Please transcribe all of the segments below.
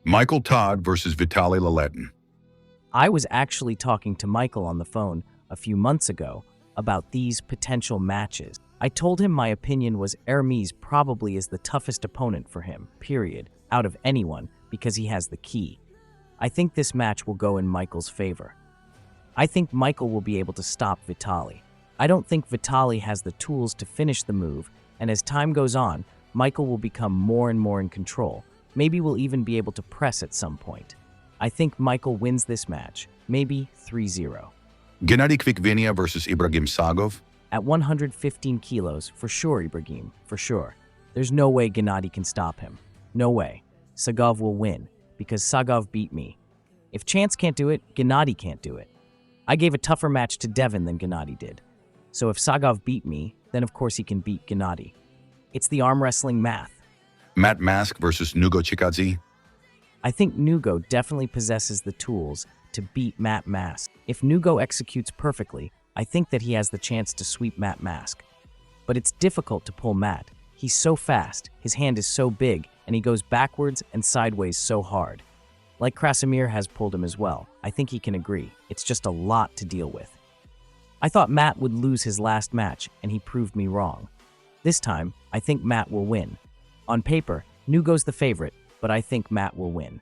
Michael Todd versus Vitaly Laletin. I was actually talking to Michael on the phone a few months ago about these potential matches. I told him my opinion was Ermes probably is the toughest opponent for him, period, out of anyone, because he has the key. I think this match will go in Michael's favor. I think Michael will be able to stop Vitali. I don't think Vitali has the tools to finish the move, and as time goes on, Michael will become more and more in control. Maybe we'll even be able to press at some point. I think Michael wins this match, maybe 3-0. Gennady Kvikvinia versus Ibragim Sagov. At 115 kilos, for sure Ibrahim, for sure. There's no way Gennady can stop him. No way. Sagov will win, because Sagov beat me. If Chance can't do it, Gennady can't do it. I gave a tougher match to Devon than Gennady did. So if Sagov beat me, then of course he can beat Gennady. It's the arm wrestling math. Matt Mask versus Nugo Chikadze. I think Nugo definitely possesses the tools to beat Matt Mask. If Nugo executes perfectly, I think that he has the chance to sweep Matt Mask. But it's difficult to pull Matt. He's so fast, his hand is so big, and he goes backwards and sideways so hard. Like Krasimir has pulled him as well. I think he can agree. It's just a lot to deal with. I thought Matt would lose his last match, and he proved me wrong. This time, I think Matt will win. On paper, Nugo's the favorite, but I think Matt will win.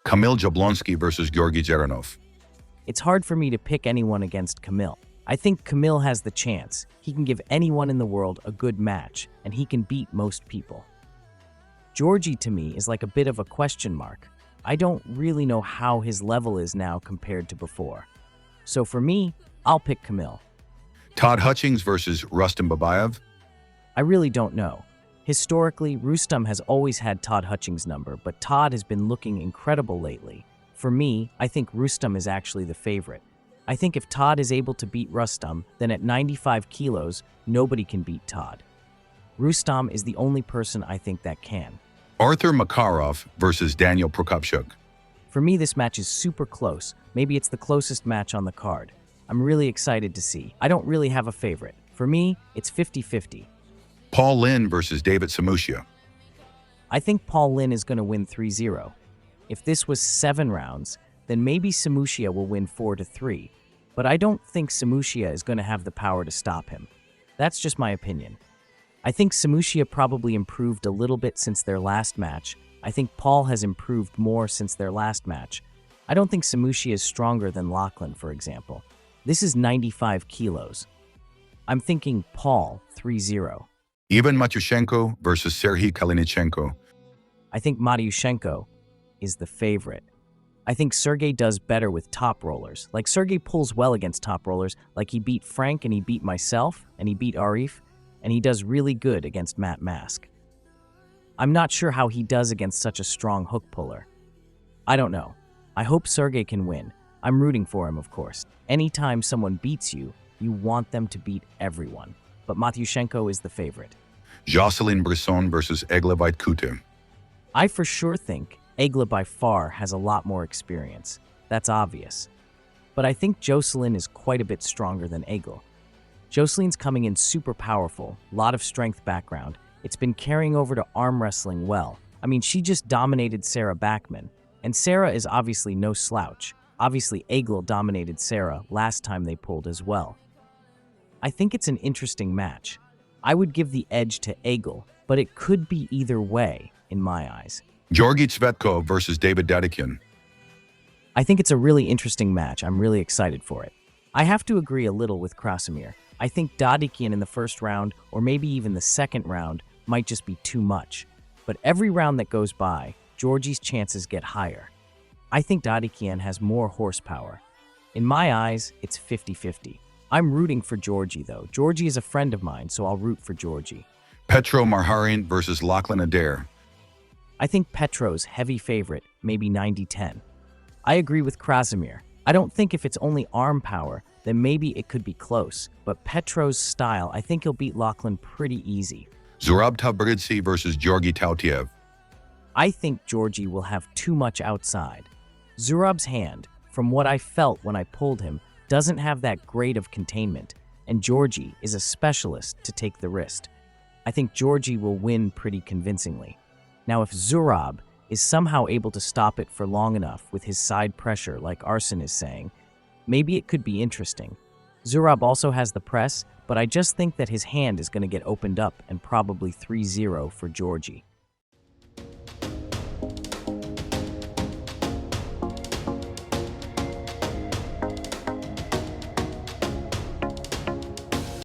Camil Jablonski versus Georgiev. It's hard for me to pick anyone against Camil. I think Camil has the chance. He can give anyone in the world a good match, and he can beat most people. Georgie, to me, is like a bit of a question mark. I don't really know how his level is now compared to before. So for me, I'll pick Camil. Todd Hutchings versus Rustam Babayev. I really don't know. Historically, Rustam has always had Todd Hutchings' number, but Todd has been looking incredible lately. For me, I think Rustam is actually the favorite. I think if Todd is able to beat Rustam, then at 95 kilos, nobody can beat Todd. Rustam is the only person I think that can. Arthur Makarov versus Daniel Povchuk. For me, this match is super close. Maybe it's the closest match on the card. I'm really excited to see. I don't really have a favorite. For me, it's 50-50. Paul Lynn versus David Samushia. I think Paul Lynn is going to win 3-0. If this was 7 rounds, then maybe Samushia will win 4-3. But I don't think Samushia is going to have the power to stop him. That's just my opinion. I think Samushia probably improved a little bit since their last match. I think Paul has improved more since their last match. I don't think Samushia is stronger than Lachlan, for example. This is 95 kilos. I'm thinking Paul 3-0. Ivan Machenko versus Serhiy Khalinichenko. I think Matyushenko is the favorite. I think Sergey does better with top rollers. Like Sergey pulls well against top rollers, like he beat Frank and he beat myself and he beat Arif, and he does really good against Matt Mask. I'm not sure how he does against such a strong hook puller. I don't know. I hope Sergey can win. I'm rooting for him, of course. Anytime someone beats you, you want them to beat everyone. But Matyushenko is the favorite. Jocelyn Brisson versus Eglevite Coutin. I for sure think Egle by far has a lot more experience. That's obvious. But I think Jocelyn is quite a bit stronger than Egle. Jocelyn's coming in super powerful, lot of strength background. It's been carrying over to arm wrestling well. I mean, she just dominated Sarah Backman. And Sarah is obviously no slouch. Obviously, Egle dominated Sarah last time they pulled as well. I think it's an interesting match. I would give the edge to Egle, but it could be either way, in my eyes. Jorgitko versus David Dadikian. I think it's a really interesting match. I'm really excited for it. I have to agree a little with Krasimir. I think Dadikian in the first round, or maybe even the second round, might just be too much. But every round that goes by, Georgie's chances get higher. I think Dadikian has more horsepower. In my eyes, it's 50-50. I'm rooting for Georgie, though. Georgie is a friend of mine, so I'll root for Georgie. Petro Marharian versus Lachlan Adair. I think Petro's heavy favorite, maybe 90-10. I agree with Krasimir. I don't think if it's only arm power, then maybe it could be close. But Petro's style, I think he'll beat Lachlan pretty easy. Zurab Tabitzi versus Georgie Toutv. I think Georgie will have too much outside. Zurab's hand, from what I felt when I pulled him, doesn't have that great of containment, and Georgie is a specialist to take the wrist. I think Georgie will win pretty convincingly. Now if Zurab is somehow able to stop it for long enough with his side pressure, like Arsen is saying, maybe it could be interesting. Zurab also has the press, but I just think that his hand is going to get opened up and probably 3-0 for Georgie.